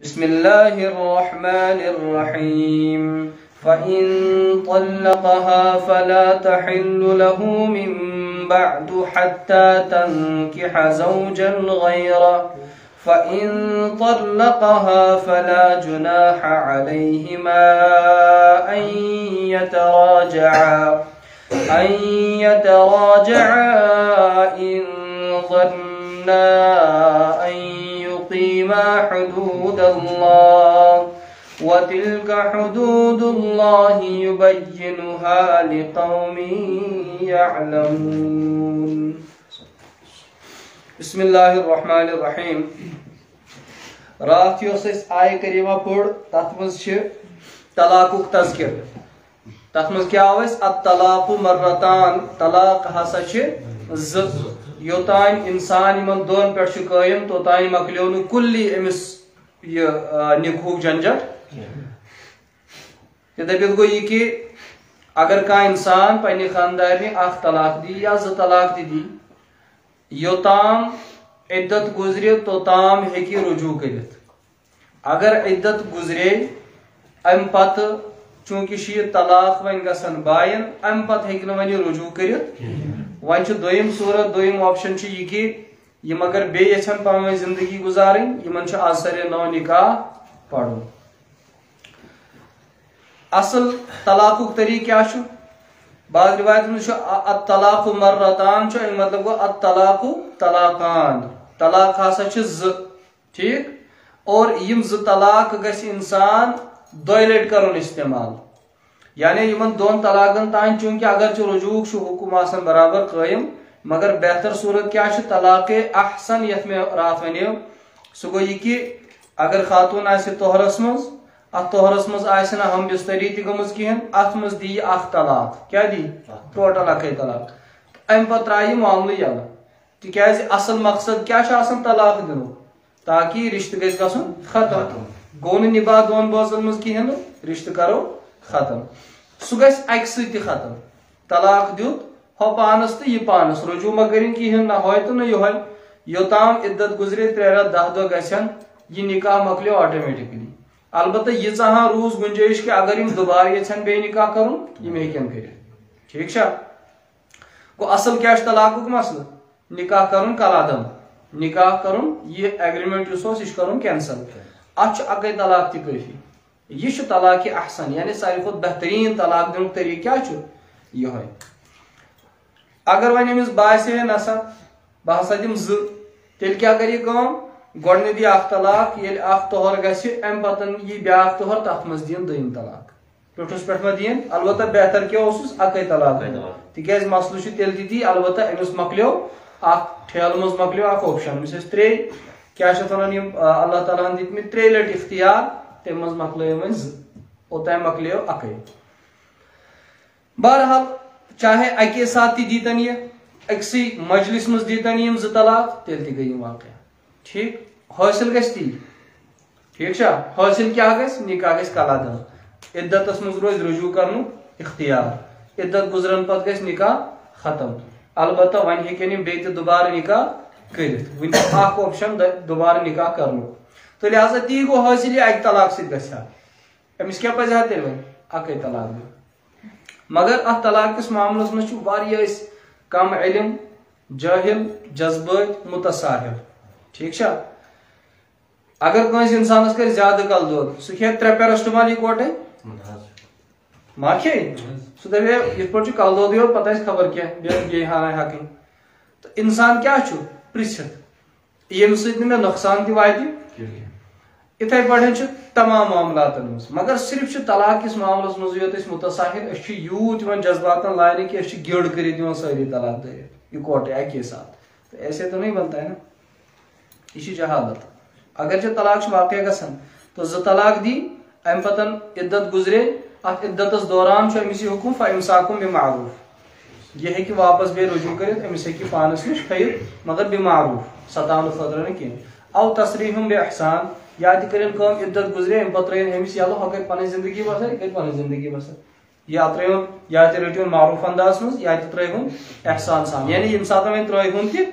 بسم الله الرحمن الرحيم فإن طلقها فلا تحل له من بعد حتى تنكح زوجا غيره فإن طلقها فلا جناح عليهما أن يتراجعا إن ظنا أن يقيما حدود الله وتلك حدود الله يبينها لقوم يعلمون. بسم الله الرحمن الرحيم. رات یوس آیہ کریمہ پڑھ تتھ مز طلاقک تذکر. تتھ مز کیا الطلاق مرتان. طلاق ہسا یوتان انسان یمن دون پہ قائم توتان مکلیو نہ کلی امس یہ نکاح جھنجٹ. دپت گو یہ کہ اگر کان انسان پنہ خاندار اخ طلاق دی یا ز طلاق دی یوتام عدت گزرے توتام ہیکی رجوع کرت. اگر عدت گزرے ام پتہ چونکہ یہ طلاق ون گسن بائن ام پتہ ہیک نہ ون رجوع کرت. ون دویم صورت دویم آپشن یہ کہ یم اگر بے یچھن پانویں زندگی گزارن یمن آز سر نو نکاح پڑھن. اصل طلاقک طریقہ کیا چھ؟ بعض روایت میں الطلاق مرتان چھ مطلب گو الطلاق طلاقان. طلاق ہسا چھ ز ٹھیک اور یم ز طلاق گژھِ انسان دۄیہِ لٹہِ کرُن استعمال. یعنی یمن دون طلاقن تان چونکہ اگرچہ رجوع حکم آسان برابر قائم مگر بہتر صورت کیا چھ طلاق احسن یت میں رات ونیو سہ گو یہ کہ اگر خاتون آسہ توہرس مز ات توہرس مز آسہ نہ ہم بستری تہ گمز کہین ات مز دی اخ طلاق کیا دی ٹوٹل اکے طلاق. ام پتہ ترایہ معاملہ یلہ تکیاز اصل مقصد کیا چھ آسان طلاق دنو تاکہ رشتہ گژھِ گژھُن ختم. گو نہ نباہ دون بوزن مز کہین رشتہ کرو ختم. سہ گژھِ اکہ سۭتۍ تہِ ختم. طلاق دیت ہو پانس تو یہ پانس رجوع ما کریں کہین نہ ہوئے تو نہ یہ یوتام عدت گزرے 3 رٮ۪تھ 10 دۄہ گژھن یہ نکاح مکلیو آٹومیٹکلی. البتہ یہ ہاں روز گنجائش کہ اگر یم دوبارہ یژھن بے نکاح کرن یم ہیکن کٔرِتھ. ٹھیک چھا؟ گو اصل کیا طلاقک مسئلہ نکاح کرن کلادم نکاح کرن یہ ایگریمنٹ اس یہ کرن کینسل. اتھ اکے طلاق تہ کافی. یہ طلاق احسن یعنی ساروی کھت بہترین طلاق دن طریقہ کیا یہ. اگر ون امس باسے نسا بہ ہسا دم ز تیل کیا کر گۄڈنیتھ دی اخ طلاق یل اخ توہر گژھِ ام پتن یہ بیاکھ توہر تتھ مز دین دویم طلاق پیٹھس پیٹھ ما دین. البتہ بہتر کیا اوسس اکے طلاق تکیاز مسلہ چھ تیل دی البتہ امس مکلیو اخ ٹھیل مز مکلیو اخ آپشن امس 3 کیا چھ ونان یم اللہ تعالیٰ ہن دتمت 3 لٹہِ اختیار تم مز مکلیو ون ز اوتام مکلیو اکے. بہرحال چاہے اکے ساتھ تہ دیتن یہ اکسی مجلس مز دیتن یم ز طلاق تیل تہ گئی واقع. ٹھیک حاصل گژھِ تی. ٹھیک چھا؟ حاصل کیا گژھِ نکاح گژھِ کلادم. عدتس مز روز رجوع کرن اختیار. عدت گزرن پتہ گژھِ نکاح ختم. البتہ ون ہیکن بیٚیہِ تہِ دوبارٕ نکاح کٔرِتھ. ون اکھ آپشن دوبارٕ نکاح کرنُک. تو لہذا تی گو حاصل یہ اکہ طلاق ست گژھِ ہا. امس کیا پزِ ہا تیٚلہِ وۄنۍ اکے طلاق دیُن. مگر ات طلاق کس معاملس مز چھ واریاہ کم علم جاہل جذبات متصاہل. ٹھیک چھا؟ اگر کنس انسانس کر زیادہ کل دود سہ کھے 3 پیرسٹمال اکوٹے ما کھے سہ دپے یت پٲٹھۍ چھُ کل دود یور پتہ آسہِ خبر کینٛہہ بیٚیہِ ہانہ ہیکٕنۍ. تو انسان کیا چھُ پرژھِتھ ییٚمہِ سۭتۍ نہٕ مےٚ نۄقصان تہِ واتہِ. اتھے پٲٹھۍ چھُ تمام معاملاتن مز. مگر صرف چھ طلاق کس معاملس مز یوت اس متصاہل اس یوت یوان جذباتن لائنے کہ اس گیڑ کر ساری طلاق دے اکوٹے اکے ساتھ. تو ایسے تو نہیں بنتا ہے نا. یہ جہالت. اگرچہ طلاق واقع گسن تو ز طلاق دی ام پتن عدت گزرے ات عدتس دوران امس یہ حکم فامساکم بمعروف. یہ ہے کہ واپس بے رجوع کرت امس ہے کہ پانس نش کھیت مگر بمعروف ستان خطرہ نہ کہیں. او تصریحم باحسان یا تہ کرن کام عدت گزرے ام پتہ ترین امس یلو ہو کر پنن زندگی بسر یہ کر پنن زندگی بسر. یا ترین یا تہ رٹون معروف انداز مز یا تہ ترین احسان سان. یعنی یم ساتھ میں ترین تہ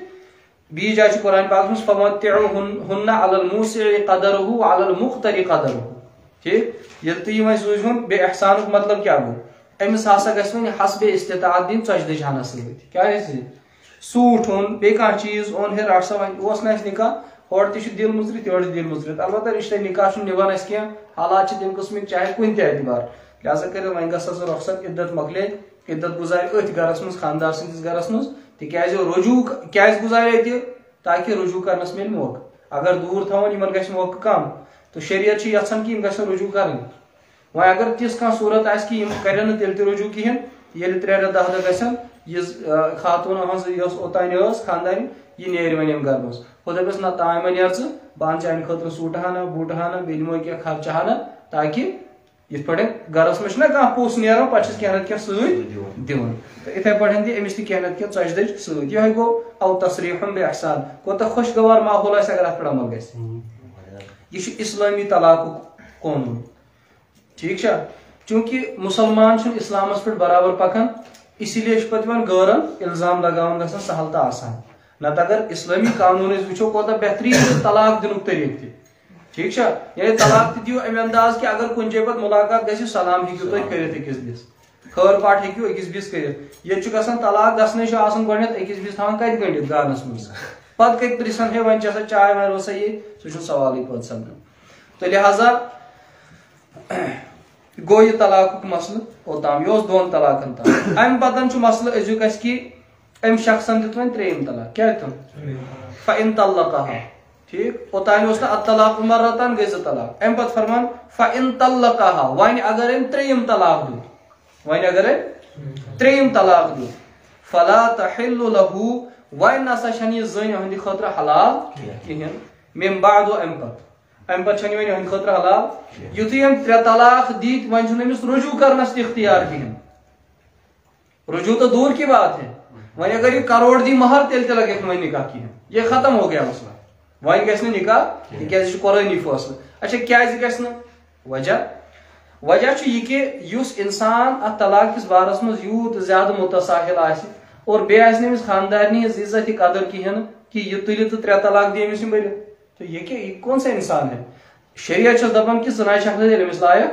بیٚیہِ جایہِ چھُ قرآن پاکس منٛز فَمَتِّعُوهُنَّ عَلَى الْمُوسِعِ قَدَرُهُ وَعَلَى الْمُقْتَرِ قَدَرُهُ ٹھیٖک ییٚلہِ تُہۍ یِم اَسہِ سوٗزۍہُن بیٚیہِ احسانُک مطلب کیٛاہ گوٚو أمِس ہسا گژھِ وۄنۍ حسبِ استطاعت دِنۍ ژۄچہِ دٔجہانَس سۭتۍ کیٛاہ گژھِ سوٗٹ اوٚن بیٚیہِ کانٛہہ چیٖز اوٚن ہے رَٹ سا وۄنۍ اوس نہٕ اَسہِ نِکاح ہورٕ تہِ چھُ دِل مُژرِتھ یورٕ چھُ دِل مُژرِتھ البتہ رِشتہٕ نِکاح چھُنہٕ نِوان اَسہِ کینٛہہ حالات چھِ تَمہِ قٕسمٕکۍ چاہے کُنہِ تہِ اعتبار لہٰذا کٔرِتھ وۄنۍ گژھِ سا رۄخصت عدت مۄکلے عدت گُزارِ أتھۍ گرس منٛز خانٛدار سٕنٛدِس گرس منٛز تِکیازِ رجوٗع کیازِ گُزارِ اَتہِ تاکہِ رجوٗع کرنس میلہِ موقعہٕ اگر دوٗر تھاوون یِمن گژھِ موقعہٕ کم تہٕ شریعت چھِ یژھان کہِ یِم گژھن رجوٗع کرٕنۍ وۄنۍ اگر تِژھ کانٛہہ صوٗرت آسہِ کہِ یِم کرن نہٕ تیٚلہِ تہِ رجوٗع کِہینۍ ییٚلہِ 3 رٮ۪تھ 10 دۄہ گژھن یُس خاتوٗن ہٕنٛز یۄس اوٚتانۍ ٲس خانٛدارِنۍ یہِ نیرِ وۄنۍ ییٚمہِ گرٕ منٛز ہُہ دَپٮ۪س نہ تام وۄنۍ نیرٕ ژٕ بہٕ اَنہٕ چانہِ خٲطرٕ سوٗٹہٕ ہنا بوٗٹہٕ ہنا بیٚیہِ دِمو کینٛہہ خرچہٕ ہنا تاکہِ یِتھ پٲٹھۍ گرس منٛز چھُنہ کانٛہہ پوٚژھ نیران پتہٕ چھِس کینٛہہ نتہٕ کینٛہہ سۭتۍ دِوان تہٕ یِتھٕے پٲٹھۍ دِ أمِس تہِ کینٛہہ نتہٕ کینٛہہ ژۄچہِ دٔج سۭتۍ یِہوے گوٚو او تصریٖحُن بِاحسان کوٗتاہ خۄشگوار ماحول آسہِ اگر اتھ پٮ۪ٹھ عمل گژھِ یہ چھُ اسلٲمی طلاقُک قونوٗن ٹھیٖک چھا چوٗنٛکہِ مُسلمان چھُنہٕ اسلامس پٮ۪ٹھ برابر پکان اسی لیے چھُ پتہٕ یِمن غٲرن الزام لگاوُن گژھان سہل تہٕ آسان نتہٕ اگر اسلٲمی قانوٗن أسۍ وٕچھو کوٗتاہ بہتریٖن طلاق دِنُک طریٖقہٕ تہِ ٹھیٖک چھا یعنی طلاق تہِ دِیِو امہِ انداز کہِ اگر کُنہِ جایہِ پتہٕ مُلاقات گژھِ سلام ہیٚکِو تُہۍ کٔرِتھ أکِس بیٚیِس خٲر پاٹھ ہیٚکِو أکِس بیٚیِس کٔرِتھ ییٚتہِ چھُ گژھان طلاق گژھنٕے چھُ آسان گۄڈٕنیتھ أکِس بیٚیِس تھاوان کتہِ گٔنڈِتھ گانس منٛز پتہٕ کتہِ پرژھان ہے وۄنۍ چھِ آسان چاے وۄنۍ روزسا ییٚتہِ سُہ چھُنہٕ سوالٕے پٲدٕ سپدان تہٕ لہٰذا گوٚو یہِ طلاقُک مسلہٕ اوٚتام یہِ اوس 2 طلاقن تام امہِ پتہٕ چھُ مسلہٕ أزیُک اسہِ کہِ أمۍ شخصن دیُت وۄنۍ 3یم طلاق کیٛاہ دیُتُن فإن طلقها ٹھیٖک اوٚتانۍ اوس نہٕ الطلاق مرتان گٔے 2 طلاق امہِ پتہٕ فرمان فإن طلقها وۄنۍ اگر أمۍ 3یم طلاق دیُت وۄنۍ اگر أمۍ 3یم طلاق دیُت فلا تحل له وۄنۍ نسا چھنہٕ یہِ زٔنۍ أہنٛدِ خٲطرٕ حلال کِہینۍ من بعد امہِ پتہٕ چھنہٕ وۄنۍ أہنٛدِ خٲطرٕ حلال یُتھُے أمۍ 3 طلاق دِتۍ وۄنۍ چھُنہٕ أمِس رجوٗع کرنس تہِ اختیار کِہینۍ رجوٗع تو دوٗر کی بات ہے وۄنۍ اگر یہِ کروڑ دی مہر تیٚلہِ تہِ لگٮ۪کھ نہٕ وۄنۍ نِکاح کِہینۍ یہ ختم ہو گیا مسئلہ وۄنۍ گژھِ نہٕ نِکاح تِکیازِ یہِ چھُ قۄرٲنی فٲصلہٕ اچھا کیازِ گژھِ نہٕ وجہ چھُ یہِ کہِ یُس انسان اتھ طلاق کِس بارس منٛز یوٗت زیادٕ مُتساہل آسہِ اور بیٚیہِ آسہِ نہٕ أمِس خانٛدارنہِ ہِنٛز عزت قدر کِہینۍ نہٕ کہِ یہِ تُلہِ تہٕ 3 طلاق دی أمِس یِم بٔرِتھ تہٕ یہِ کون سا انسان ہے شریعت چھُس دپان کہِ ژٕ نہ چھکھ نہٕ تیٚلہِ أمِس لایق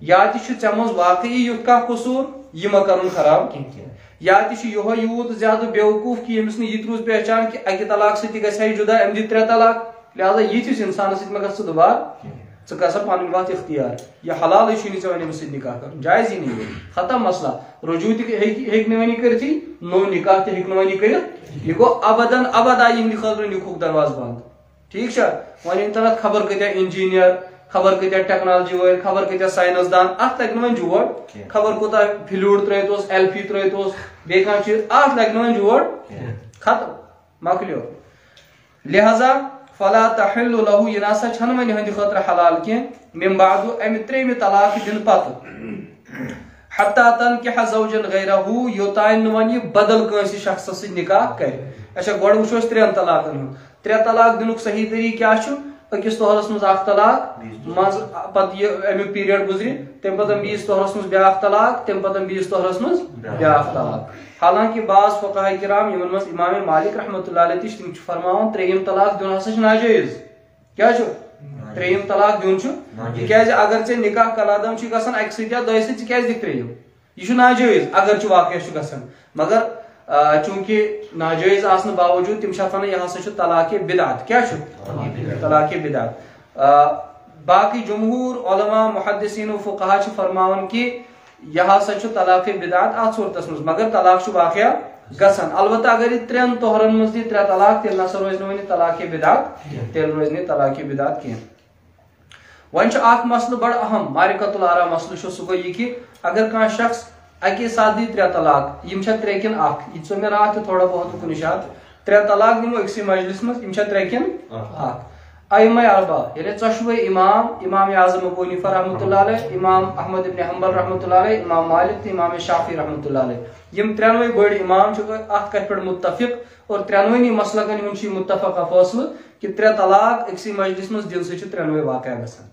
یا تہِ چھُ ژےٚ منٛز واقعی یُتھ کانٛہہ قصوٗر یہِ مہ کرُن خراب کینٛہہ یا تہِ چھُ یِہوے یوٗت زیادٕ بیوقوٗف کہِ ییٚمِس نہٕ یہِ تہِ روٗز پہچان کہِ اکہِ طلاق سۭتۍ تہِ گژھِ ہا یہِ جُدا أمۍ دِتۍ 3 طلاق لہٰذا یِتھِس انسانس سۭتۍ مہ گژھ ژٕ دُبارٕ ژٕ کر سا پنٕنۍ وتھ اختیار یہِ حلالٕے چھُنہٕ ژےٚ وۄنۍ أمِس سۭتۍ نِکاح کرُن جایزٕے نہٕ ختم مسئلہ رجوٗع تہِ ہیٚکہِ نہٕ وۄنۍ یہِ کٔرِتھٕے نوٚو نِکاح تہِ ہیٚکہِ نہٕ وۄنۍ یہِ کٔرِتھ یہِ گوٚو ابدن ابد آیہِ یِہنٛدِ خٲطرٕ نِکُحُک دروازٕ بنٛد ٹھیٖک چھا وۄنۍ أنۍ تن اتھ خبر کۭتیاہ انجیٖنیر خبر کۭتیاہ ٹیکنالجی وٲلۍ خبر کۭتیاہ ساینس دان اتھ لگہِ نہٕ وۄنۍ جوڑ خبر کوٗتاہ فلوٗڈ ترٲوِتھ ایلفی ترٲوِتھ بیٚیہِ کانٛہہ چیٖز اتھ لگہِ نہٕ وۄنۍ جوڑ ختم مۄکلیو لہٰذا فلا تحل له یہِ نسا چھنہٕ وۄنۍ یِہنٛدِ خٲطرٕ حلال کینٛہہ من بعد امہِ 3مہِ طلاق دِنہٕ پتہٕ حتى تنكح زوجا غيره یوتانۍ نہٕ وۄنۍ یہِ بدل کٲنٛسہِ شخصس سۭتۍ نِکاح کرِ اچھا گۄڈٕ وٕچھو أسۍ 3 طلاقن ہُنٛد 3 طلاق دِنُک صحیح طریٖقہٕ کیٛاہ چھُ أکِس طوہرس منٛز 1 طلاق منٛزٕ پتہٕ یہِ امیُک پیٖریڈ گُزرِ تمہِ پتہٕ بیٚیِس طوہرس منٛز بیٛاکھ طلاق تمہِ پتہٕ بیٚیِس طوہرس منٛز بیٛاکھ طلاق حالانکہِ بعض فقہاء کرام یِمن منٛز امام مالک رحمتہ اللہ علیہ تہِ چھِ تِم چھِ فرماوان 3یم طلاق دیُن ہسا چھُ ناجٲیز کیٛاہ چھُ 3یم طلاق دیُن چھُ تِکیازِ اگر ژےٚ نِکاح کلادم چھُ گژھان اکہِ سۭتۍ یا 2 سۭتۍ ژٕ کیازِ دِکھ 3یم یہِ چھُ ناجٲیز اگر چھُ واقعہ چھُ گژھان مگر چوٗنٛکہِ ناجٲیز آسنہٕ باوجوٗد تِم چھِ اتھ ونان یہِ ہسا چھُ طلاقِ بدعت کیٛاہ چھُ طلاقِ بدعت باقٕے جمہوٗر علما محدثین و فقہا چھِ فرماوان کہِ یہِ ہسا چھُ طلاقِ بدعت اتھ صوٗرتس منٛز مگر طلاق چھُ واقعہ گژھان البتہ اگر یہِ 3 طوہرن منٛز دی 3 طلاق تیٚلہِ نسا روزِ نہٕ وۄنۍ طلاقِ بدعت تیٚلہِ روزِ نہٕ طلاقِ بدعت کینٛہہ وۄنۍ چھُ اکھ مسلہٕ بڑٕ اہم معرفت الآرا مسلہٕ چھُ سُہ گوٚو یہِ کہِ اگر کانٛہہ شخص اکی ساتہٕ دی 3 طلاق یِم چھا 3 کِنہٕ 1 یہِ ژوٚل مےٚ راتھ تہِ تھوڑا بہت کُنِشات 3 طلاق دِمو أکسٕے مجلِس منٛز یِم چھا 3 کِنہٕ 1 ائمہ اربع یعنی 4 امام امام اعظم ابو حنیفہ رحمۃ اللہ علیہ امام احمد ابن حنبل رحمۃ اللہ علیہ امام مالک تہٕ امام شافعی رحمۃ اللہ علیہ یِم 3 بٔڑۍ امام چھِ اتھ کتھِ پٮ۪ٹھ مُتفق اور 3 مسلکن ہُنٛد چھُ یہِ مُتفقہ فٲصلہٕ کہِ 3 طلاق أکسٕے مجلِس منٛز دِنہٕ سۭتۍ چھِ 3 واقعہ گژھان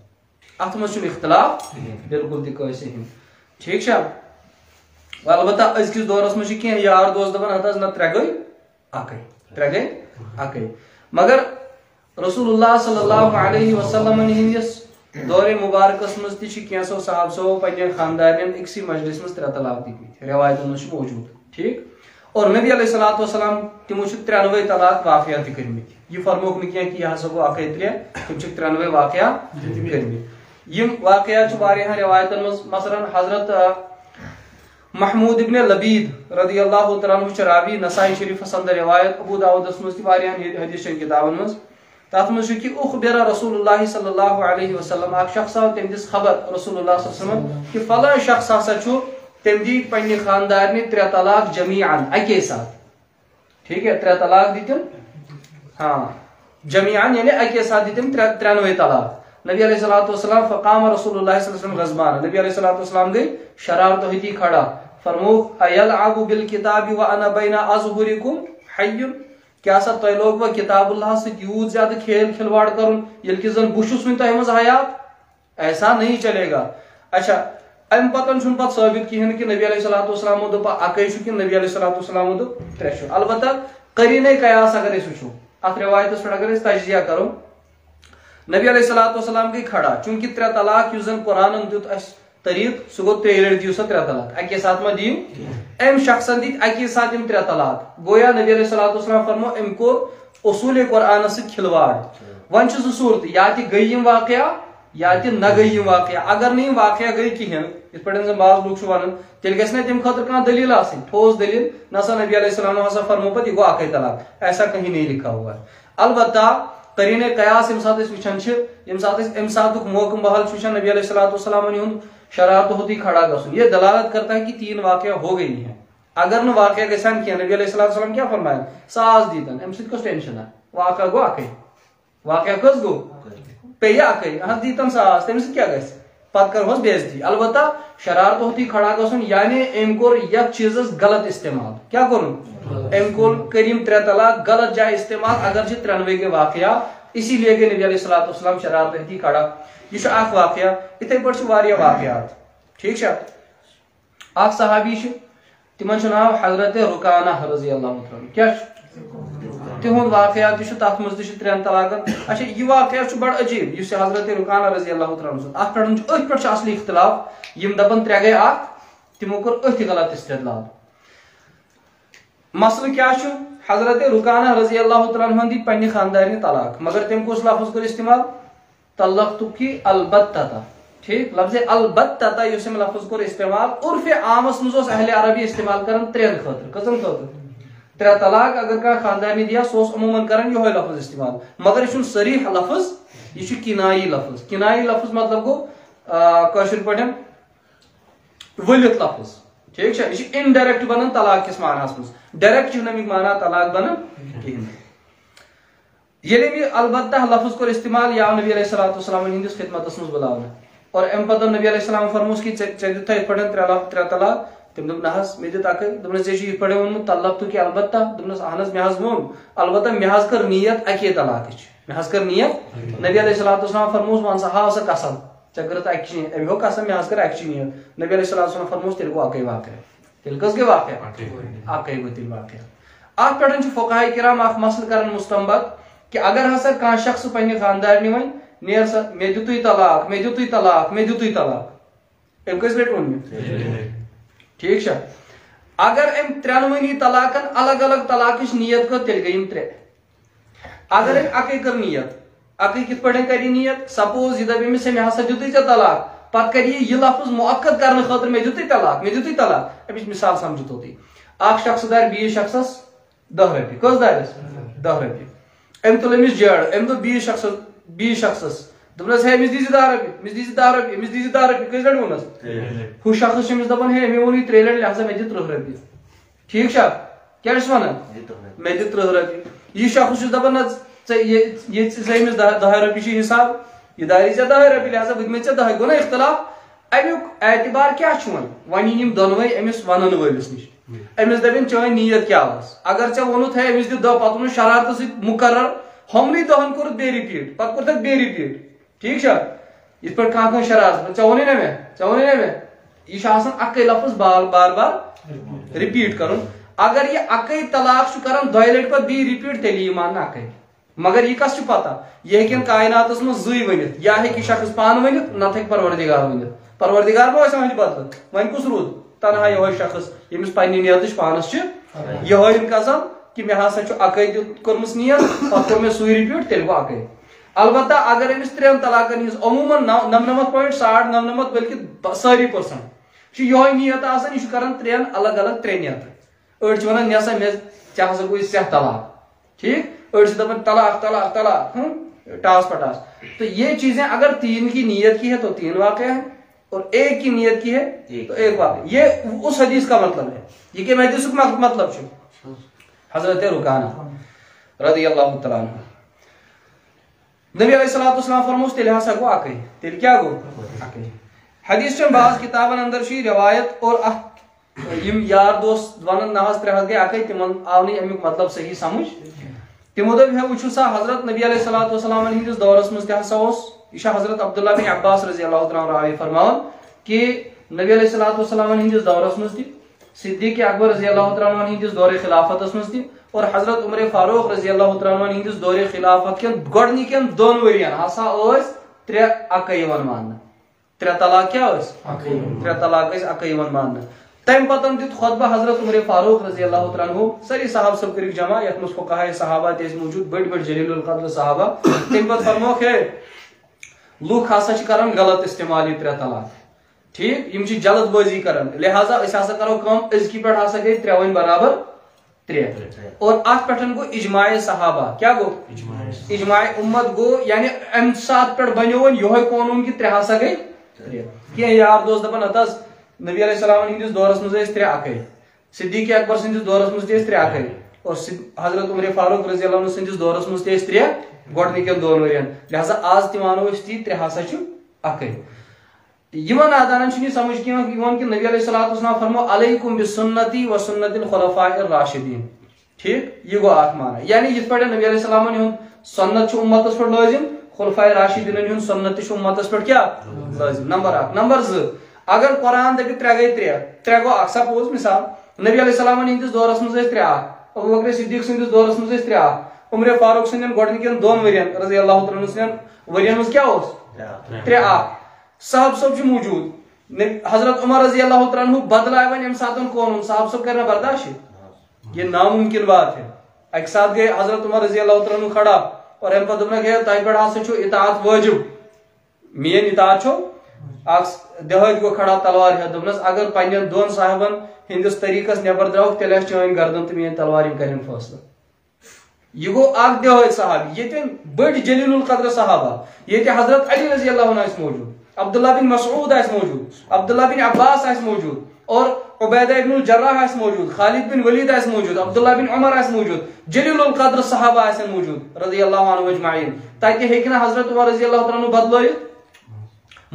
اتھ منٛز چھُنہٕ اختلاف بالکل تہِ کٲنٛسہِ ہُنٛد ٹھیٖک چھا البتہ أزکِس دورس منٛز چھِ کینٛہہ یار دوس دپان ہتہٕ حظ نہ 3 گٔے 1 3 گٔے اکے مگر رسول اللہ صلی اللہ علیہ وسلم ہندس دور مبارکس مز تینسو صاحب صو پنن خاندارن اکسی مجلس مز 3 طلاق دت روایتن مز موجود ٹھیک اور نبی علیہ الصلوۃ والسلام تمو 93 طلاق واقعہ تہ کرمت یہ فرموک نہ کہ یہ ہسا گو 1 تم 93 واقعہ کرمت یم واقعات واریاہ روایتن مز مثلا حضرت محمود ابن لبید رضی اللہ تعالیٰ عنہ راوی نسائی شریف اندر روایت ابو داؤدس مز تہ حدیث کتابن مز تات مز کہ اخبر رسول اللہ صلی اللہ علیہ وسلم اک شخص آو تم دس خبر رسول اللہ صلی اللہ علیہ وسلم کہ فلاں شخص ہسا چھو تم دی پنہ خاندارنہ 3 طلاق جمیعا اکے ساتھ ٹھیک ہے 3 طلاق دیتم ہاں جمیعا یعنی اکے ساتھ دیتم 93 طلاق نبی علیہ الصلوۃ والسلام فقام رسول اللہ صلی اللہ علیہ وسلم غضبان نبی علیہ الصلوۃ والسلام گئی شرارت ہوتی کھڑا فرموک ایلعب بالکتاب وانا بین اظہرکم حی کیا سا تہ لوگ وہ کتاب اللہ سے یوت زیادہ کھیل کھلواڑ کرن یل کہ زن بشس ون تہ مز حیات ایسا نہیں چلے گا اچھا ام پتن چھن پت ثابت کہین کہ نبی علیہ الصلوۃ والسلام دپ اکے چھ کہ نبی علیہ الصلوۃ والسلام دپ 3 چھ البتہ قرینہ قیاس اگر اس وچھو ات روایت پر اگر اس تجزیہ کرو نبی علیہ الصلوۃ والسلام کی کھڑا چونکہ 3 طلاق یوز زن قرآن دیت اس طریق سہ گو 3 لٹ دیو سا 3 طلاق اکے ساتھ ما دیو ام شخص دت اکے ساتھ 3 طلاق گویا نبی علیہ الصلوۃ والسلام فرمو ام کو اصول قرآن سے کھلواڑ ون چھ صورت یا تہ گئی واقعہ یا تہ نہ گئی واقعہ اگر نہیں واقعہ گئی کہین اس پٹن زن بعض لوگ ونان تیل گژھِ نہ تم خاطر کانٛہہ دلیل آسن ٹھوس دلیل نسا نبی علیہ السلام ہسا فرمو پتہ یہ گو اکے طلاق ایسا کہیں نہیں لکھا ہوا ہے البتہ قرینہ قیاس یم سات وچھان چھ یم سات ام ساتک موقع بحال وچھان نبی علیہ الصلوۃ والسلام ہند شرارت ہوتی کھڑا گژھن یہ دلالت کرتا ہے کہ 3 واقعہ ہو گئی ہیں اگر نہ واقعہ گژھان کیا نبی علیہ الصلوۃ والسلام کیا فرمایا ساز دیتن ام سات کس ٹینشن ہے واقعہ گو اکے واقعہ کس گو پے اکے ہن دیتن ساز تم سے کیا گژھِ پتہ کرہوس بے عزتی البتہ شرارت ہوتی کھڑا گژھن یعنی ام کور یک چیزس غلط استعمال کیا کرن ام کور کریم 3 طلاق غلط جائے استعمال اگرچہ 93 کے واقعہ اسی لیے کہ نبی علیہ الصلوۃ والسلام شرارت ہوتی کھڑا یہ اخ واقعہ اتھے پٲٹھۍ چھِ واریاہ واقعات ٹھیک چھا اخ صحابی چھ تمن چھ ناو حضرت رکانہ رضی اللہ عنہ کیا تہند واقعات چھ تتھ مز تہ 3 طلاقن اچھا یہ واقعہ چھ بڑا عجیب اس حضرت رکانہ رضی اللہ عنہ اتھ پٮ۪ٹھ اتھ پٮ۪ٹھ چھ اصلی اختلاف یم دپن 3 گٔے اکھ تمو کوٚر اتھ غلط استدلال مسئلہ کیا چھ حضرت رکانہ رضی اللہ عنہ دی پنہ خاندارنہ طلاق مگر تم کس لفظ کر استعمال طلقتک البتہ ٹھیک لفظ البتہ یس لفظ کور استعمال عرف عامس مز اہل عربی استعمال کرن 3 خاطر کزن خاطر 3 طلاق اگر کا خاندانی دیا سوس عموماً کرن یہ لفظ استعمال مگر یہ صریح لفظ یہ کنائی لفظ مطلب گو کاشر پٹن ولت لفظ ٹھیک ہے یہ انڈائریکٹ بنان طلاق کس معنی مز ڈائریکٹ نمیک معنی طلاق بنان کہین یلی بھی البتہ لفظ کور استعمال یا نبی علیہ الصلوۃ والسلام ہندس خدمت مز بلاونا اور ام پتہ نبی علیہ السلام فرموس کہ ژے دت یت پڑھن 3 طلاق تم دپ نہ مے دت اکے دپن ژے چھ پڑھن ون طلقتک البتہ دپن اہنس مے حظ وون البتہ مے حظ کر نیت اکے طلاق مے حظ کر نیت نبی علیہ الصلوۃ والسلام فرموس ون سا ہاو سا قسم ژے کرت اکے ام ہو قسم مے حظ کر اکے نیت نبی علیہ الصلوۃ والسلام فرموس تیل گو اکے واقعہ تیل کس کے واقعہ اکے گو تیل واقعہ ات پٹن چھ فقہاء کرام اخ مسئلہ کرن مستنبط کہ اگر ہسا کان شخص پنہ خاندارنہ ون نیر سا مے دتوی طلاق ام کس لٹ ون ٹھیک چھا اگر ام 93 طلاقن الگ الگ طلاقش نیت کر تیل گئی 3 اگر ام اکے کر نیت اکے کت پٹن کری نیت سپوز یہ دپ امس مے ہسا دتوی طلاق پتہ کر یہ لفظ مؤکد کرنے خاطر مے دتوی طلاق امس مثال سمجھتو تی اخ شخص دار بیس شخصس 10 رۄپیہِ کس دارس 10 رۄپیہِ ام تل امس جڑ ام دو 20 شخصس دپنس ہے امس دیزِ 10 رۄپیہِ کس لٹ ونس ہُہ شخص امس دپان ہے مے وون 3 لٹ لہذا مے دِ 30 رۄپیہِ ٹھیک چھا کیا چھس ونان مے دِ 30 رۄپیہِ یہ شخص چھُ دپان یہ امس 10 رۄپیہِ چھ حساب یہ داری ژےٚ 10 رۄپیہِ لہذا بہٕ دِمے ژےٚ 10 گوٚو نا اختلاف امیُک اعتبار کیا چھُ وۄنۍ یِن یِم دۄنوے أمِس ونن وٲلِس نِش أمِس دپن چٲنۍ نیت کیا ٲس اگر ژےٚ ووٚنُتھ ہے أمِس دِ 10 پتہٕ ووٚنُتھ شرارتہٕ سۭتۍ مُقرر ہمنٕے 10 کوٚرُتھ بیٚیہِ رِپیٖٹ پتہٕ کوٚر تتھ بیٚیہِ رِپیٖٹ ٹھیک چھا یِتھ پٲٹھۍ کانٛہہ شرارت ژےٚ ووٚنُے نا مےٚ یہِ چھُ آسان اکے لفظ بار بار رِپیٖٹ کرُن اگر یہ اکی طلاق کران دۄیہِ لٹہِ پتہٕ بیٚیہِ رِپیٖٹ تیٚلہِ یی ماننہٕ اکی مگر یہ کس پتہ یہ ہیٚکن کائناتس منٛز زٕے ؤنِتھ یا ہیٚکہِ شخص پانہٕ ؤنِتھ نتہٕ ہیٚکہِ پروردگار ؤنِتھ پروردگار ما آسہِ وۄنۍ بدلہٕ وۄنۍ کُس روٗد تنہا یِہوے شخص ییٚمِس پننہِ نیتٕچ پانس چھِ یِہوے قسم کہ مےٚ ہسا چھُ اکے کٔرمٕژ نیت پتہٕ کوٚر مےٚ سُے رِپیٖٹ تیٚلہِ گوٚو اکے البتہ اگر أمِس 3 طلاقن ہٕنٛز عموٗمن 99.99 بلکہ سٲری پٔرسنٹ چھِ یِہوے نیت آسان یہِ چھُ کران 3 الگ الگ 3 نیتہٕ أڑۍ چھِ ونان نسا مےٚ ژےٚ ہسا گوٚوُے سیاہ طلاق ٹھیک أڑۍ چھِ دپان طلاق طلاق طلاق ٹاس پٹاس تو یہ چیزیں اگر 3 کی نیت کی ہے تو 3 واقعہ ہے اور 1 کی نیت کی ہے تو 1 واقعہ یہ اس حدیث کا مطلب ہے یہ کہ حدیث کا مطلب چھو حضرت رکانہ رضی اللہ تعالیٰ عنہ نبی علیہ الصلوۃ والسلام فرموس تیل ہسا گو اکے تیل کیا گو اکے حدیث چن بعض کتابن اندر چھ روایت اور یم یار دوست ونن نہس 3 گئی اکے تمن آو نہیں امیک مطلب صحیح سمجھ تمو دپ ہے وچھو سا حضرت نبی علیہ الصلوۃ والسلام ہندس دورس مز تہ ہسا اوس یہ حضرت عبداللہ بن عباس رضی اللہ تعالیٰ عنہ فرماون کہ نبی علیہ الصلوۃ والسلام ہندس دورس مز تہ صدیق اکبر رضی اللہ تعالیٰ عنہ ہندس دور خلافتس مز تہ اور حضرت عمر فاروق رضی اللہ تعالیٰ عنہ ہندس دور خلافت کن گۄڈنِکٮ۪ن 2 ؤرین ہسا ٲسۍ 3 اکے یوان ماننہٕ 3 طلاق کیا ٲسۍ 3 طلاق ٲسۍ اکے یوان ماننہٕ تمہ پتن دیت خطبہ حضرت عمر فاروق رضی اللہ تعالیٰ عنہ ساری صحابہ سب کرک جمع یتھ مز فقہاء صحابہ تہ موجود بڑ جلیل القدر صحابہ تمہ پتہٕ فرموکھ ہے لوک ہسا چھ کران غلط استعمال یہ 3 طلاق ٹھیک یم چھ جلد بازی کران لہذا اس ہسا کرو کم ازکی پہ ہسا گئی 3 ون برابر 3 اور ات پہ گو اجماع صحابہ کیا گو اجماع امت گو یعنی ام سات پہ بنو ون یہ قانون کہ 3 ہسا گئی 3 کی یار دوست دپان اتس نبی علیہ السلام ہندس دورس مز 3 اکے صدیق اکبر سندس دورس مز 3 اکے اور حضرت عمر فاروق رضی اللہ عنہ سندس دورس مز 3 گۄڈنِکٮ۪ن 2 ؤرین لہذا آز تہ وانو أسۍ تی 3 ہسا چھُ اکے یمن نادانن چھُنہٕ سمجھ یِوان کہ نبی علیہ الصلوۃ والسلام فرمو علیکم بسنتی و سنت الخلفاء الراشدین ٹھیک یہ گو اکھ معنی یعنی یتھ پٲٹھۍ نبی علیہ السلام ہُنٛد سنت چھُ امتس پٮ۪ٹھ لٲزم خلفاء راشدین ہُنٛد سنت تہِ چھُ امتس پٮ۪ٹھ کیا لٲزم نمبر 1 نمبر 2 اگر قرآن دپہِ 3 گئی 3 گو اکھ سپوز مثال نبی علیہ السلام ہندس دورس مز 3 اکھ ابو بکر صدیق سندس دورس مز 3 اکھ عمر فاروق سندین گۄڈنِکٮ۪ن 2 ؤرین رضی اللہ تعالیٰ عنہ سندین ؤرین مز کیا اوس 3 اکھ صاحب صاحب موجود حضرت عمر رضی اللہ تعالیٰ عنہ بدلائے ون ام سات قانون صاحب صاحب کرنا برداشت یہ ناممکن بات ہے اک ساتھ گئے حضرت عمر رضی اللہ تعالیٰ عنہ کھڑا اور ام پتہ دپنکھ ہے تہ پہ ہسا چھُ اطاعت واجب مین اطاعت چھو اکھ دہٲت گو کھڑا تلوار ہے دپنس اگر پنن 2 صاحبن ہندس طریقس نبر دراوکھ تیل آسہِ چٲنۍ گردن تو مین تلوار یم کرن فٲصلہٕ یہ گو اکھ دہٲت صحابی یہ بڑ جلیل القدر صحابہ یہ حضرت علی رضی اللہ عنہ موجود عبداللہ بن مسعود آس موجود عبداللہ بن عباس آس موجود اور عبیدہ ابن الجراح آس موجود خالد بن ولید آس موجود عبداللہ بن عمر آس موجود جلیل القدر صحابہ آس موجود رضی اللہ عنہ اجمعین تاکہ ہیکہ حضرت عمر رضی اللہ تعالیٰ عنہ بدلائت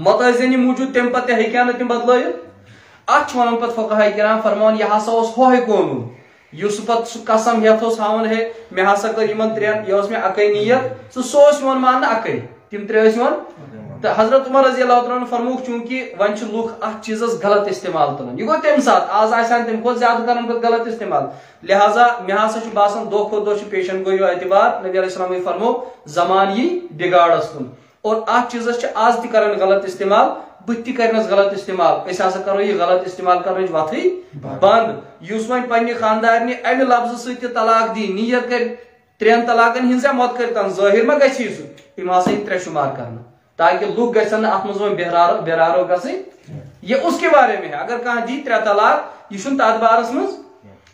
متعزنی موجود تم پتہ ہیکہ نہ تم بدلائت ات ونان پتہ فقہاء کرام فرمان یہ ہسا اوس ہوے قانون یُس پتہ سُہ قسم ہیتھ اوس ہاوان ہے مےٚ ہسا کٔر یِمن 3 یہ اوس مےٚ اکے نیت سُہ اوس یِوان ماننہٕ اکے تم 3 ٲسۍ یِوان تو حضرت عمر رضی اللہ تعالیٰ عنہ فرموک چونکہ ون چھ لوگ ات چیزس غلط استعمال تلان یہ گو تمہ سات آز آسان تم کھۄتہٕ زیادٕ کران پتہٕ غلط استعمال لہذا مےٚ ہسا چھُ باسان دۄہ کھۄتہٕ دۄہ چھُ پیشن گویو اعتبار نبی علیہ السلام فرمو زمان یی بگاڑس کُن اور ات چیزس چھ آز تہ کران غلط استعمال بت تہ کرنس غلط استعمال أسۍ ہسا کرو یہ غلط استعمال کرنٕچ وتھٕے بند یُس وۄنۍ پننہِ خاندارنہِ امہِ لفظٕ سۭتۍ تہِ طلاق دی نیت کر 3 طلاقن ہنٛز مت کرتن ظٲہر ما گژھِ سُہ تِم ہسا یِن 3 شمار کرنہٕ تاکہ لوگ گھن ات مز بہرارو گھن یہ اس کے بارے میں ہے اگر کھانا دی 3 طلاق یہ تر بارس مز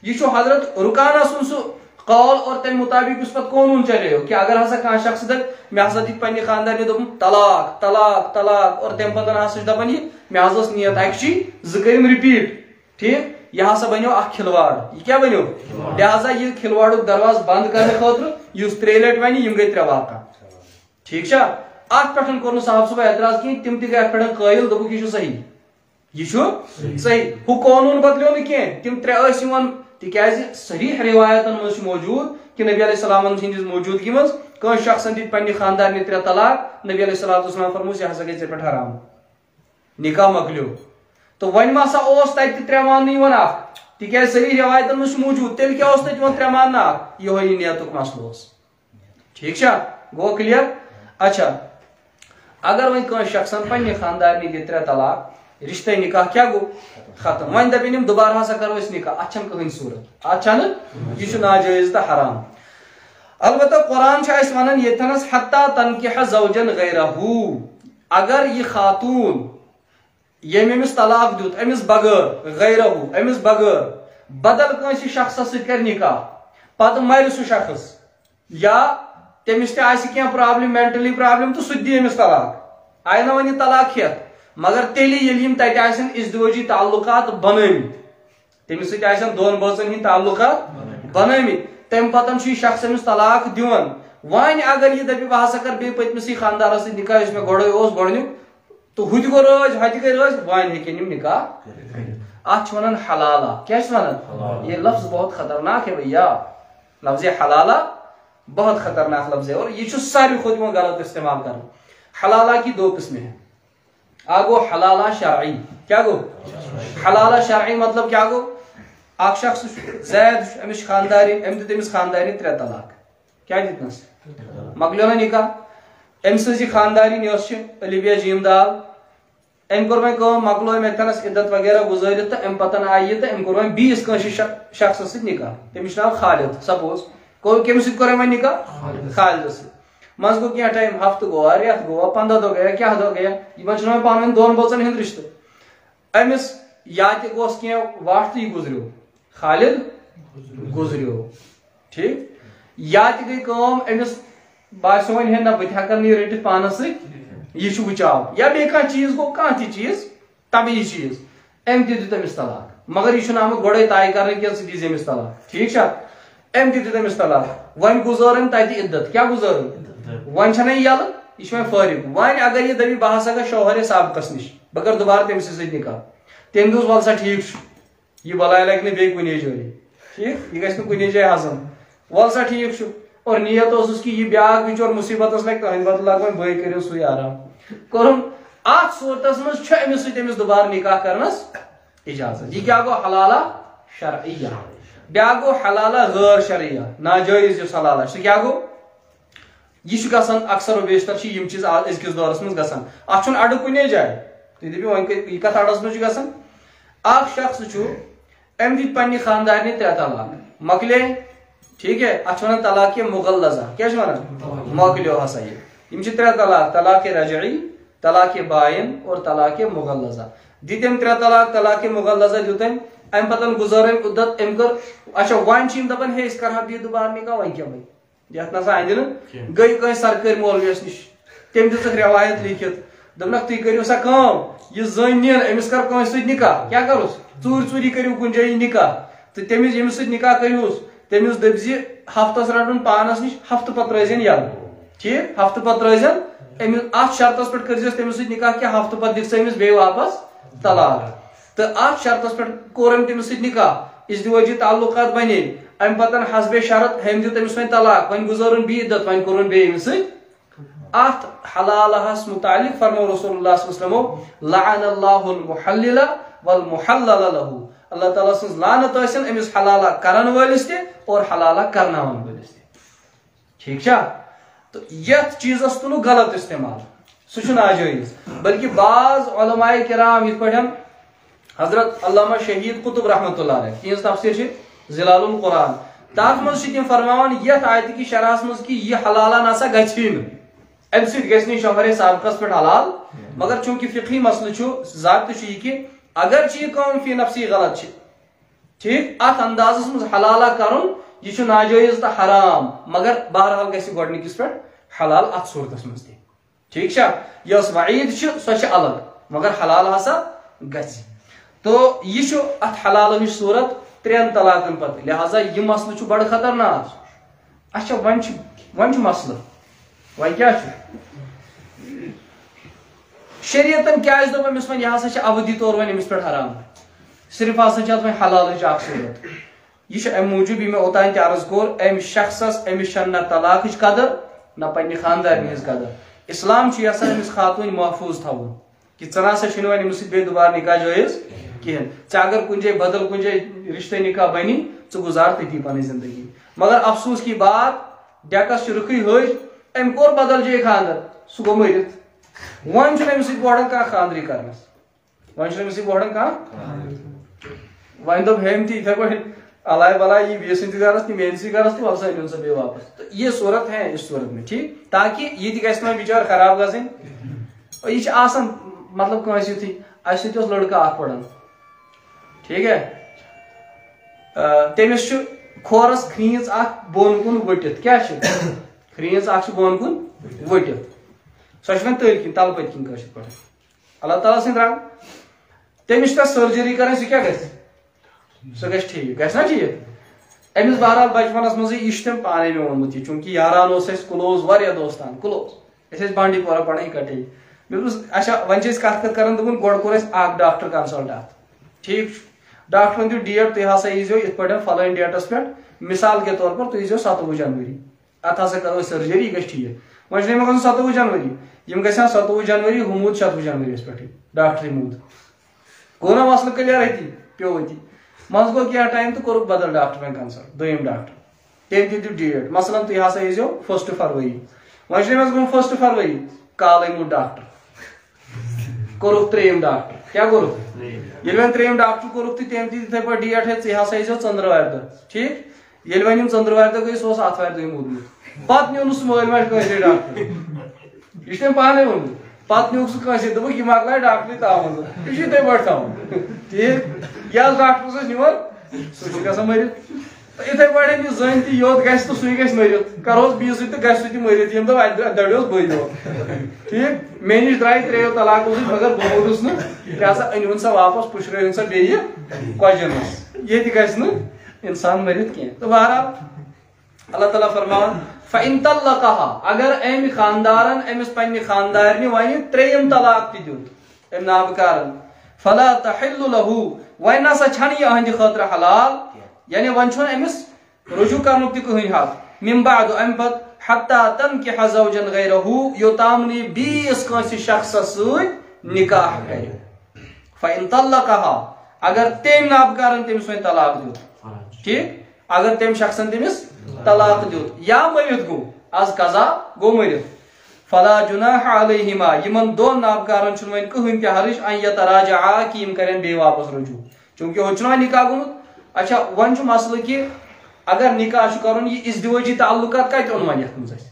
یہ حضرت رکانہ سن سہ قول اور تمہ مطابق اس پتہ قانون چلے کہ اگر ہسا کھانا شخص دپ مے ہسا دت پنہ خاندار دپن طلاق طلاق طلاق اور تمہ پتہ ہسا دپان یہ مے ہسا ٲس نیت اکچی کرم رپیٹ ٹھیک یہ ہسا بنو اخ کھلواڑ یہ کیا بنو لہذا یہ کھلواڑک دروازہ بند کرنے خاطر اس 3 لٹ ون یم گئی 3 واقع ٹھیک چھا ات پہ کور صاحب صبح اعتراض کہیں تم تہ گئی ات پہ قائل دپک یہ صحیح یہ صحیح ہو قانون بدلیو نا کی تم 3 ٲسۍ یوان تکیازِ صحیح روایتن مز موجود کہ نبی علیہ السلام ہندس موجودگی مز کٲنٛسہِ شخصن دِتۍ پننہِ خاندارنہِ 3 طلاق نبی علیہ الصلوۃ والسلام فرموس یہ ہسا گئی ژےٚ پٮ۪ٹھ حرام نکاح مکلیو تو ون ما سا اوس تتہِ 3 ماننہٕ یِوان اکھ تک صحیح روایتن مجھ موجود تیل کیا اس تک ترے ماننا یہ نیتک مسئلہ ٹھیک گو کلیئر اچھا اگر ون کان شخصن پنہ خاندارنی دی 3 طلاق رشتہ نکاح کیا گو ختم ون دپن دوبارہ ہسا کرو اس نکاح اتھ چھن کہین صورت ات چھن یہ ناجائز تو حرام البتہ قرآن اس ونان یتنس حتی تنکح زوجن غیرہ اگر یہ خاتون یم امس طلاق دیت امس بغیر غیرہ امس بغیر بدل کنس شخص ست کر نکاح پتہ مر سہ شخص یا تمس تہ پرابلم مینٹلی پرابلم تو سہ دی امس طلاق آئی نا ون طلاق ہیت مگر تیلی یل تتہ ازدواجی تعلقات بنمت تمس ست دون بٲژن ہند تعلقات بنمت تم پتن شخص امس طلاق دون وان اگر یہ دپہ بہ ہسا کر بی پتمس خاندارس ست نکاح اس میں گوڑے گۄڈنیُک تو ہُتہِ گو روز ہتہِ گئی روز وان ہیکن یم نکاح ات ونان حلالہ کیا ونان یہ لفظ بہت خطرناک ہے بھیا لفظ حلالہ بہت خطرناک لفظ ہے اور یہ ساروی خود میں غلط استعمال کرنا حلالہ کی 2 قسمیں ہیں گو حلالہ شرعی کیا گو حلالہ شرعی مطلب کیا گو اخ شخص زید امس خاندارین ام دتمس خاندارین 3 طلاق کیا دتنس مکلیو نا نکاح ام سز خاندارین یس البیہ جیم دال ام کور وۄنۍ مکلو مے تنس عدت وغیرہ گزارت تو ام پتن آئی تو ام کور وۄنۍ بیس کٲنٛسہِ شخص ست نکاح تمس ناو خالد سپوز کمس ست کور وۄنۍ نکاح خالدس مز گو کینٛہہ ٹائم ہفتہ گوٚوا رٮ۪تھ گوٚوا 15 دۄہ گٔیا کیٛاہ دۄہ گٔیا یمن چھُ وۄنۍ پانہٕ ؤنۍ 2 بٲژن ہُنٛد رشتہٕ امس یا تہِ گوس کینٛہہ وقت تہٕ یہِ گُزریو خالد گُزریو ٹھیک یا تہِ گٔے کٲم امس باسیو وۄنۍ ہے نہ بہٕ تہِ ہٮ۪کن یہِ رٔٹِتھ پانس سۭتۍ یہ چھُ بچاو یا بیٚیہِ کانٛہہ چیٖز گوٚو کانٛہہ تہِ چیٖز طبیعی چیٖز أمۍ تہِ دیُت أمِس طلاق مگر یہِ چھُنہٕ آمُت گۄڈے طے کرنہٕ کینٛہہ ژٕ دِزِ أمِس طلاق ٹھیک چھا أمۍ تہِ دیُت أمِس طلاق وۄنۍ گُزٲر أمۍ تتہِ عدت کیٛاہ گُزٲر وۄنۍ چھنہ یہِ یلہٕ یہِ چھُ وۄنۍ فٲرغ وۄنۍ اگر یہِ دپہِ بہٕ ہسا گژھٕ شوہرِ سابقس نِش بہٕ کرٕ دُبارٕ تٔمسٕے سۭتۍ نکاح تٔمۍ دوٚپُس ول سا ٹھیک چھُ یہِ بلاے لگہِ نہٕ بیٚیہِ کُنی جایہِ ٹھیک یہِ گژھِ نہٕ کُنی جایہِ ہضم ول سا ٹھیک چھُ اور نیت اوسُس کہ یہ بیاکھ بچور مصیبتس لگہِ تہنٛدِ بدلہٕ لگ وۄنۍ بٲے کٔرِو سُے آرام کوٚرُن اتھ صورتس منٛز چھُ أمِس سۭتۍ أمِس دُبارٕ نکاح کرنس اجازت یہ کیا گو حلالہ شرعیہ بیاکھ گو حلالہ غیر شرعیہ ناجائز یُس حلالہ سُہ کیا گو یہ گژھان اکثر و بیشتر یم چیز أزکِس دورس منٛز گژھان اتھ چھُنہٕ اڈٕ کُنے جایہِ تُہۍ دٔپِو وۄنۍ یہِ کتھ اڈس منٛز چھُ گژھان اکھ شخص چھُ أمۍ دِتۍ پننہِ خاندارنہِ 3 طلاق مۄکلے ٹھیک ہے اتھ ونان طلاق مغلظہ کیا ونان مۄکلیو ہسا یہ 3 طلاق طلاق رجعی طلاق بائن اور طلاق مغلظہ دِتۍ أمۍ 3 طلاق طلاق مغلظہ دیُت أمۍ امہ پتن گزار أمۍ عدت أمۍ کٔر اچھا وۄنۍ چھِ یِم دپان ہے أسۍ کرہا بیٚیہِ دُبارٕ نکاح وۄنۍ کیٛاہ بھائی یتھ نسا اندِ نہٕ گٔے کٲنٛسہِ سرکٲرۍ مولویس نِش تٔمۍ دِژٕکھ روایت لیٖکھِتھ دوٚپنکھ تُہۍ کٔرِو سا کٲم یہِ زٔنۍ نِن أمِس کر کٲنٛسہِ سۭتۍ نکاح کیٛاہ کروس ژوٗرِ کٔرِو کُنہِ جایہِ نکاح تہٕ تٔمِس ییٚمِس سۭتۍ نکاح کٔرۍہوٗس تٔمِس دٔپۍ زِ ہفتس رٹُن پانس نِش ہفتہٕ پتہٕ ترٲیزٮ۪ن یلہٕ ٹھیک ہفتہٕ پتہٕ ترٲیزٮ۪ن أمِس اتھ شرطس پٮ۪ٹھ کٔرزٮ۪س تٔمِس سۭتۍ نکاح کہِ ہفتہٕ پتہٕ دِکھ ژٕ أمِس بیٚیہِ واپس طلاق تہٕ اتھ شرطس پٮ۪ٹھ کوٚر أمۍ تٔمِس سۭتۍ نکاح ازدواجی تعلقات بنے امہ پتن حسبِ شرط أمۍ دیُت أمِس وۄنۍ طلاق وۄنۍ گُزٲرُن بیٚیہِ عدت وۄنۍ کوٚرُن بیٚیہِ أمِس سۭتۍ اتھ حلالہس متعلق فرمو رسول اللہ صلی اللہ علیہ وسلم لعن اللہ المحلل والمحلل له اللہ تعالیٰ سٕنٛز لعنت ٲسِن أمِس حلالہ کرن وٲلِس تہِ اور حلالہ کرناون وٲلِس تہِ ٹھیک چھا تو یتھ چیزس تُلو غلط استعمال سُہ چھُ ناجٲیز بلکہ بعض علماء کرام یِتھ پٲٹھۍ حضرت علامہ شہید قطب رحمۃ اللہ علیہ تہنٛز تفسیر چھِ ظلال القرآن تتھ منٛز چھِ تِم فرماوان یتھ آیتہِ کہِ شرحس منٛز کہ یہِ حلالہ نسا گژھی نہٕ امہِ سۭتۍ گژھِ نہٕ شوہرِ سابقس پٮ۪ٹھ حلال مگر چوٗنکہِ فقہی مسلہٕ چھُ ضابطہٕ چھُ یہِ کہِ اگر یہ کٲم فی نفسی غلط ٹھیک ات اندازس مز حلالہ کرن یہ ناجائز تو حرام مگر بہرحال گژھِ گۄڈنِکِس پٮ۪ٹھ حلال ات صورتس مز تہِ ٹھیک چھا یۄس وعید سۄ چھِ الگ مگر حلال ہسا گژھِ تو یہ ات حلال ہِش صورت 3 طلاقن پتہٕ لہذا یہ مسلہٕ چھُ بڑٕ خطرناک اچھا وۄنۍ چھُ مسلہٕ وۄنۍ کیٛاہ چھُ شریعتن کیٛازِ دوٚپ أمِس وۄنۍ یہِ ہسا چھِ ابدی طور وۄنۍ أمِس پٮ۪ٹھ حرام صرف ہسا چھِ اتھ وۄنۍ حلالٕچ اکھ صورت یہ چھُ امہِ موٗجوٗب یہِ مےٚ اوٚتانۍ تہِ عرض کوٚر امہِ شخصس أمِس چھنہٕ نہ طلاقٕچ قدر نہ پننہِ خاندارنہِ ہٕنٛز قدر اسلام چھُ یژھان أمِس خاتوٗنۍ محفوٗظ تھاوُن کہ ژٕ نسا چھُنہٕ وۄنۍ أمِس سۭتۍ بیٚیہِ دُبارٕ نکاح جٲیز کہین ژے اگر کن جائے بدل کن جائے رشتہ نکاح بنی ژٕ گزار تتی پنٕنۍ زندگی مگر افسوس کی بات ڈیکس رُکھٕے ہج أمۍ کوٚر بدل جایہِ خاندر سُہ گوٚو مٔرِتھ وۄنۍ چھُنہٕ أمِس سۭتۍ بوڑان کانٛہہ خاندرٕے کرنس وۄنۍ چھُنہٕ أمِس سۭتۍ بوڑان کانٛہہ وۄنۍ دوٚپ ہیٚمۍ تہِ یِتھے پٲٹھۍ اللہ بلا یہ بیٚیہِ سٕنٛدِس گرس تہِ میٛٲنِسٕے گرس تہِ وَلہٕ سا أنِوُن سا بیٚیہِ واپس تہٕ یہ صوٗرت ہے اس صوٗرت میں ٹھیٖک تاکہِ یہِ تہِ گژھِ نہٕ وۄنۍ بِچار خراب گژھٕنۍ یہِ چھِ آسان مطلب کٲنٛسہِ یُتھُے اَسہِ سۭتۍ اوس لڑکہٕ اکھ پران ٹھیٖک ہے تٔمِس چھُ کھورس کھریٖژ اکھ بۄن کُن ؤٹِتھ کیٛاہ چھِ کھریٖژ اکھ چھِ بۄن کُن ؤٹِتھ سۄ چھِ وۄنۍ تٔلۍ کِنۍ تلہٕ پٔتۍ کِنۍ کٲشِر پٲٹھۍ اللہ تعالیٰ سٕنٛدۍ رحم تٔمِس چھِ تتھ سٔرجری کرٕنۍ سُہ کیٛاہ گژھِ سۄ گژھِ ٹھیٖک گژھِ نا ٹھیٖک أمِس بہرحال بچپنس منٛزٕے یہِ چھُ تٔمۍ پانے مےٚ ووٚنمُت یہِ چوٗنٛکہِ یاران اوس اَسہِ کلوز واریاہ دوستان کلوز أسۍ ٲسۍ بانڈی پورہ پران اِکٹھے مےٚ دوٚپُس اچھا وۄنۍ چھِ أسۍ کتھ کران دوٚپُن گۄڈٕ کوٚر اَسہِ اکھ ڈاکٹر کنسلٹ اتھ ٹھیٖک چھُ ڈاکٹرن دیُت ڈیٹ تُہۍ ہسا ییٖزیو یِتھ پٲٹھۍ فلٲنۍ ڈیٹس پٮ۪ٹھ مثال کے طور پر تُہۍ ییٖزیو 27 جنوری اتھ ہسا کرو أسۍ سٔرجری یہِ گژھِ ٹھیٖک وۄنۍ چھُنہٕ یِمن گژھُن 27 جنوری یِم گژھن 27 جنوری ہُہ موٗد 26 جنوری پٮ۪ٹھٕے ڈاکٹرٕے موٗد گوٚو نا مسلہٕ کلیر أتی پیوٚو أتی منٛزٕ گوٚو کینٛہہ ٹایم تہٕ کوٚرُکھ بدل ڈاکٹرن کنسلٹ دوٚیِم ڈاکٹر تٔمۍ تہِ دیُت ڈیٹ مثلاً تُہۍ ہسا ییٖزیو 1 فروری وۄنۍ چھُنہٕ أمِس گوٚمُت 1 فروری کالے موٗد ڈاکٹر کوٚرُکھ 3یِم ڈاکٹر کیٛاہ کوٚرُکھ ییٚلہِ وۄنۍ 3یِم ڈاکٹر کوٚرُکھ تہٕ تٔمۍ دِتۍ یِتھے پٲٹھۍ ڈیٹ ہے ژٕ ہسا ییٖزیو ژٔنٛدٕروارِ دۄہ ٹھیٖک ییٚلہِ وۄنۍ یِم ژٔنٛدٕروارِ دۄہ گٔے سُہ اوس آتھوارِ دۄہٕے موٗدمُت پتہٕ نیوٗ نہٕ سُہ مٲلۍ ماجہِ کٲنٛسے ڈاکٹر یہِ چھُ تٔمۍ پانے ووٚنمُت پتہٕ نیوٗکھ سُہ کٲنٛسے دوٚپُکھ یہِ مۄکلاے ڈاکٹرٕے تاوُن یہِ چھُ یِتھے پٲٹھۍ تھاوُن ٹھیٖک یَس ڈاکٹرس ٲسۍ نِوان سُہ چھُ گژھان مٔرِتھ یِتھے پٲٹھۍ یہِ زٔنۍ تہِ یوٚت گژھِ تہٕ سُے گژھِ مٔرِتھ کرہوس بیٚیِس سۭتۍ تہٕ گژھِ سُہ تہِ مٔرِتھ ییٚمہِ دۄہ اَتہِ دَریوس بٕے یوت ٹھیٖک مےٚ نِش درٛایہِ 3 طلاقو سۭتۍ مگر بہٕ موٗدُس نہٕ یہِ ہسا أنۍوُن سا واپس پُشرٲوِن سا بیٚیہِ کۄجن منٛز ییٚتہِ گژھِ نہٕ اِنسان مٔرِتھ کینٛہہ تہٕ بہرحال اللہ تعالیٰ فرماوان فَإِن طَلَّقَهَا اگر أمۍ خاندارن أمِس پننہِ خاندارنہِ وۄنۍ 3یِم طلاق تہِ دیُت أمۍ نابکارن فَلَا تَحِلُّ لَهُ وۄنۍ نسا چھنہٕ یہِ أہنٛدِ خٲطرٕ حلال یعنی وۄنۍ چھُنہٕ أمِس رجوع کرنُک تہِ کٕہٕنۍ حق مِن بعد اَمہِ پتہٕ حَتَّى تَنكِحَ زَوْجًا غَيْرَهُ یوٚتام نہٕ یہِ بیٚیِس کٲنٛسہِ شخصس سۭتۍ نکاح کرِ فَإِن طَلَّقَهَا اگر تٔمۍ نابکارن تٔمِس وۄنۍ طلاق دیُت ٹھیٖک اگر تٔمۍ شخصن تٔمِس طلاق دیُت یا مٔرِتھ گوٚو آز قضا گوٚو مٔرِتھ فَلَا جُنَاحَ عَلَيْهِمَا یِمن دۄن نابکارن چھُنہٕ وۄنۍ کٕہٕنۍ تہِ حرج اَن یَتَراجَعا کہِ یِم کرن بیٚیہِ واپس رجوع چوٗنٛکہِ ہوٚتہِ چھُنہ وۄنۍ نکاح گوٚمُت اچھا وۄنۍ چھُ مسلہٕ کہِ اگر نکاح چھُ کرُن یہِ ازدِوٲجی تعلُقات کتہِ اوٚن وۄنۍ یتھ منٛز اَسہِ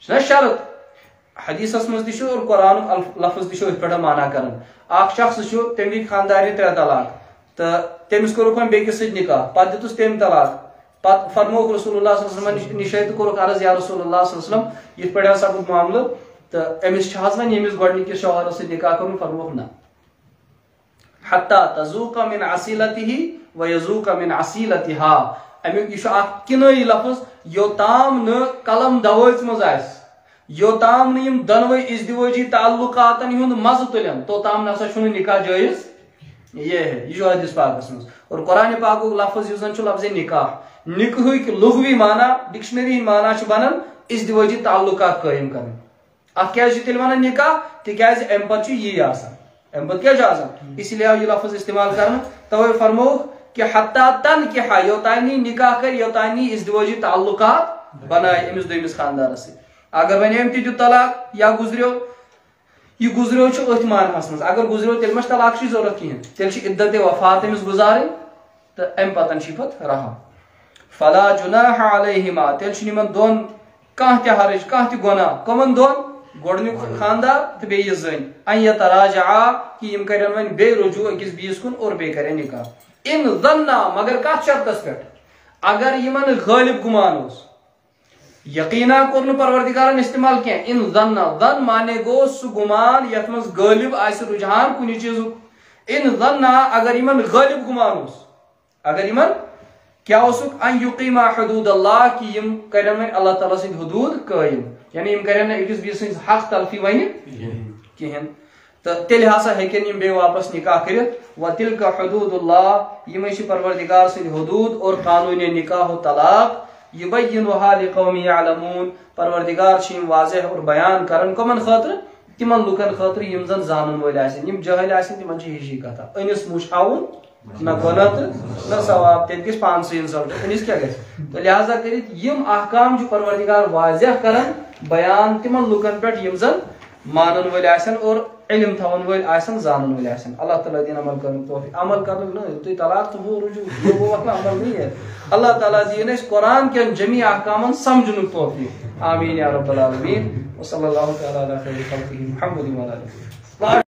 چھُنہ شرط حدیثس منٛز تہِ چھُ اور قرآنُک لفظ تہِ چھُ أتھۍ پٮ۪ٹھ مانا کران اکھ شخص چھُ تٔمۍ دِتۍ خاندارنہِ 3 طلاق تہٕ تٔمِس کوٚرُکھ وۄنۍ بیٚکِس سۭتۍ نکاح پتہٕ دِتُس تٔمۍ طلاق پتہٕ فرمووُکھ رسول اللہ صلی اللہ علیہ وسلم نِشے تہٕ کوٚرُکھ عرض یا رسول اللہ صلی اللہ علیہ وسلم یِتھ پٲٹھۍ ہسا گوٚو معاملہٕ تہٕ أمِس چھِ حظ وۄنۍ ییٚمِس گۄڈٕنِکِس شوہرس سۭتۍ نکاح کوٚرمُت فرمووُکھ نہ حَتَّى تَذُوقَ مِن عَصِيلَتِهِ وَيَذُوقَ مِن عَصِيلَتِهَا امیُک یہِ چھُ اکھ کِنٲیی لفظ یوٚتام نہٕ قلم دوٲژ منٛز آسہِ یوٚتام نہٕ یِم دۄنوے ازدِوٲجی تعلُقاتن ہُنٛد مزٕ تُلن توٚتام نسا چھُنہٕ نکاح جٲیز یہِ چھُ حدیث پاکس منٛز اور قرآنِ پاکُک لفظ یُس زن چھُ لفظ نکاح نکہٕکۍ لغوی مانا ڈکشنری ہٕنٛدۍ مانا چھُ بنان ازدِوٲجی تعلُقات قٲیِم کرٕنۍ اتھ کیازِ چھِ تیٚلہِ ونان نکاح تِکیازِ امہِ پتہٕ چھُ یی آسان امہِ پتہٕ کیاہ چھُ آسان اسی لیے آو یہِ لفظ استعمال کرنہٕ توے فرمووُکھ کہ حَتَّى تَنكِحَ یوٚتانۍ یہِ نکاح کرِ یوٚتانۍ یہِ ازدِوٲجی تعلُقات بنایہِ أمِس دوٚیمِس خاندارس سۭتۍ اگر وۄنۍ أمۍ تہِ دیُت طلاق یا گُزریو یہِ گُزریو چھُ أتھۍ معناہس منٛز اگر گُزریو تیٚلہِ ما چھِ طلاقٕچ ضروٗرت کِہینۍ تیٚلہِ چھِ عِدتِ وفات أمِس گُزارٕنۍ تہٕ امہِ پتہٕ چھِ یہِ پتہٕ رہا فَلَا جُنَاحَ عَلَيْهِمَا تیٚلہِ چھُنہٕ یِمن دۄن کانٛہہ تہِ حرج کانٛہہ تہِ گۄناہ کٕمن دۄن گۄڈٕنیُک خاندار تہٕ بیٚیہِ یہِ زٔنۍ اَن یَتَراجَعا کہِ یِم کرن وۄنۍ بیٚیہِ رجوع أکِس بیٚیِس کُن اور بیٚیہِ کرن نکاح اِن ظَنَّا مگر کتھ شرطس پٮ۪ٹھ اگر یِمن غٲلب گُمان اوس یقینا کوٚر نہٕ پروردگارن استعمال کینٛہہ اِن ظَنَّا ظن مانے گوٚو سُہ گُمان یتھ منٛز غٲلب آسہِ رُجحان کُنہِ چیٖزُک اِن ظَنَّا اگر یِمن غٲلب گُمان اوس اگر یِمن کیاہ اوسُکھ ان یُقیٖما حدوٗد اللہ کہِ یِم کرن وۄنۍ اللہ تعالیٰ سٕنٛدۍ حدوٗد قٲیِم یعنی یِم کرن نہٕ أکِس بیٚیِس سٕنٛز حق تلفی وۄنۍ کِہینۍ تہٕ تیٚلہِ ہسا ہیٚکن یِم بیٚیہِ واپس نکاح کٔرِتھ وَتِلکَ حدوٗد اللہ یِمے چھِ پروردگار سٕنٛدۍ حدوٗد اور قانوٗنِ نکاح و طلاق یُبیِّنُہا لِقَوْمٍ یَعْلَموٗن پروردگار چھِ یِم واضح اور بیان کران کٕمن خٲطرٕ تمن لکن خاطر یم زن زانن ول آسن یم جاہل آسن تمن چھ ہشی کتھا انس مشاون نہ گناہ تو نہ ثواب تیت گژھِ پانسٕے انسان انس کیا گژھِ تو لہذا کٔرِتھ یم احکام چھُ پروردگار واضح کران بیان تمن لکن پٮ۪ٹھ یم زن مانن ول آسن اور علم تھاون ول آسن زانن ول آسن اللہ تعالیٰ دین عمل کرن توفیق عمل کرن نہ تو طلاق تو وہ رجوع یہ وہ وقت عمل نہیں ہے اللہ تعالیٰ دین اس قرآن کے جميع احکامن سمجھن توفیق آمین یا رب العالمین وصلی اللہ تعالی علی خیر خلقہ محمد و علی آلہ